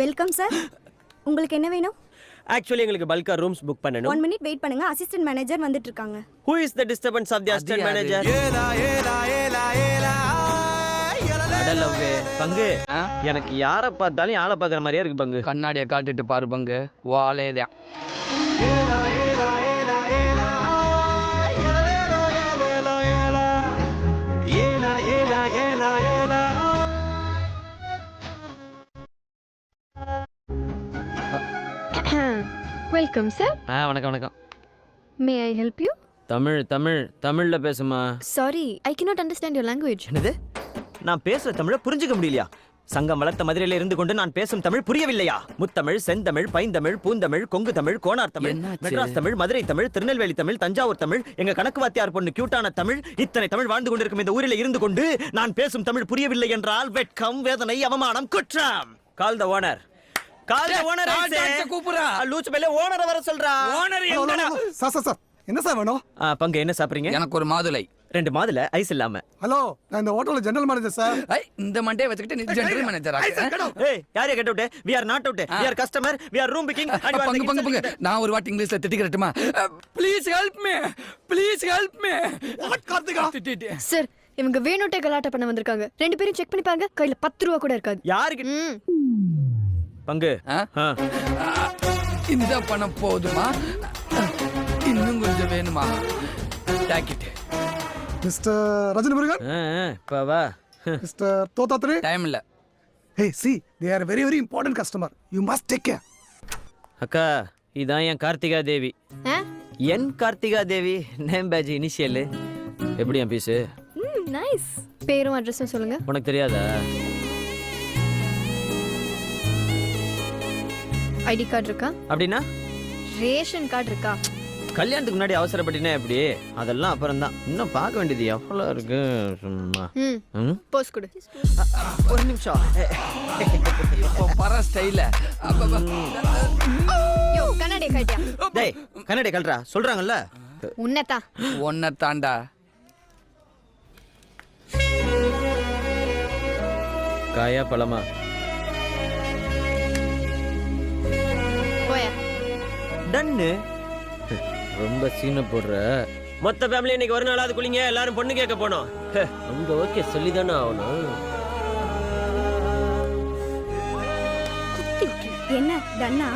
Welcome sir. உங்களுக்கு என்ன வேணும்? ஆக்சுவலி எங்களுக்கு பல்கா ரூம்ஸ் புக் பண்ணனும். 1 மினிட் வெயிட் பண்ணுங்க. அசிஸ்டன்ட் மேனேஜர் வந்துட்டு இருக்காங்க. Who is the disturbance of the assistant manager? அடலவ்வே பங்கு. எனக்கு யாரை பார்த்தாலும் ஆளை பார்க்குற மாதிரியே இருக்கு பங்கு. கண்ணாடியை காட்டிட்டு பாரு பங்கு, வாலேதான். Welcome sir. வணக்கம் வணக்கம். மே ஐ ஹெல்ப் யூ? தமிழ்ல பேசுமா? Sorry, I cannot understand your language. என்னது? நான் பேசுற தமிழை புரிஞ்சுக்க முடியலையா? சங்கம் வளர்த்த மதுரையில இருந்து கொண்டு நான் பேசும் தமிழ் புரியவில்லையா? முத்தமிழ், செந்தமிழ், பைந்தமிழ், பூந்தமிழ், கொங்கு தமிழ், கோனார் தமிழ், மெட்ராஸ் தமிழ், மதுரை தமிழ், திருநெல்வேலி தமிழ், தஞ்சாவூர் தமிழ், எங்க கணக்கு வாத்தியார் பொண்ணு கியூட்டான தமிழ், இத்தனை தமிழ் வாழ்ந்து கொண்டிருக்கும் இந்த ஊரில் இருந்து கொண்டு நான் பேசும் தமிழ் புரியவில்லை என்றால் வெட்கம், வேதனை, அவமானம், குற்றம். Call the owner. Call the owner. கூப்பிடுறா. லூச்சு மேல ஓனரை வர சொல்றா. ஓனர் எங்கடா? சார் என்ன சார் வேணும்? பங்கு என்ன சாப்பிடுறீங்க? எனக்கு ஒரு மாதுளை. 2 மாதுளை ஐஸ் இல்லாம. ஹலோ, நான் இந்த ஹோட்டல்ல ஜெனரல் மேனேஜர் சார். இந்த மண்டே வச்சுக்கிட்டு நீ ஜெனரல் மேனேஜரா? ஏய், யாரே get out? we are not out. we are customer. we are room booking. பங்கு நான் ஒரு வாட்டி இங்கிலீஷ்ல திட்டிக்கிறட்டுமா? Please help me. What Karthika? Sir, இவங்க வேணுட்டே கலாட்டா பண்ண வந்திருக்காங்க. 2 பேரும் செக் பண்ணி பாருங்க, கையில 10 ரூபா கூட இருக்காது. யாருக்கு? பங்கு. இந்த பணம் போதுமா? இன்னும் கொஞ்சம் வேணுமா? டாக்கிட். மிஸ்டர் ரஜினி முருகன். பா வா. மிஸ்டர் தோதாத்ரி. டைம் இல்ல. Hey, see, they are very very important customer. You must take care. அக்கா, இதான் என் கார்த்திகா தேவி. என் கார்த்திகா தேவி நேம் பேஜ் இனிஷியல். எப்படி என் பீஸ்? நைஸ். பேரும் அட்ரஸும் சொல்லுங்க. உனக்கு தெரியாதா? ஐடி கார்டு இருக்கா? அப்படின்னா? ரேஷன் கார்டு இருக்கா? கல்யாணத்துக்கு முன்னாடி அவசரப்பட்டினா எப்படி? அதெல்லாம் அப்புறம் தான். இன்னும் பார்க்க வேண்டியது எவ்வளோ இருக்கு சும்மா. போஸ்ட் கொடு. ஒரு நிமிஷம். இப்போ பர ஸ்டைல. யோ, கண்ணாடி காட்டியா? டேய், கண்ணாடி கல்றா சொல்றாங்கல்ல. உன்னை தாண்டா. காயா பழமா? டன்னு. ரொம்ப சீனை போடுற. மொத்த ஃபேமிலி இன்னைக்கு ஒரு நாளாவது குளிங்க. எல்லாரும் பொண்ணு கேட்க போனோம். அங்க ஓகே சொல்லிதானே ஆகணும். என்ன டன்னா?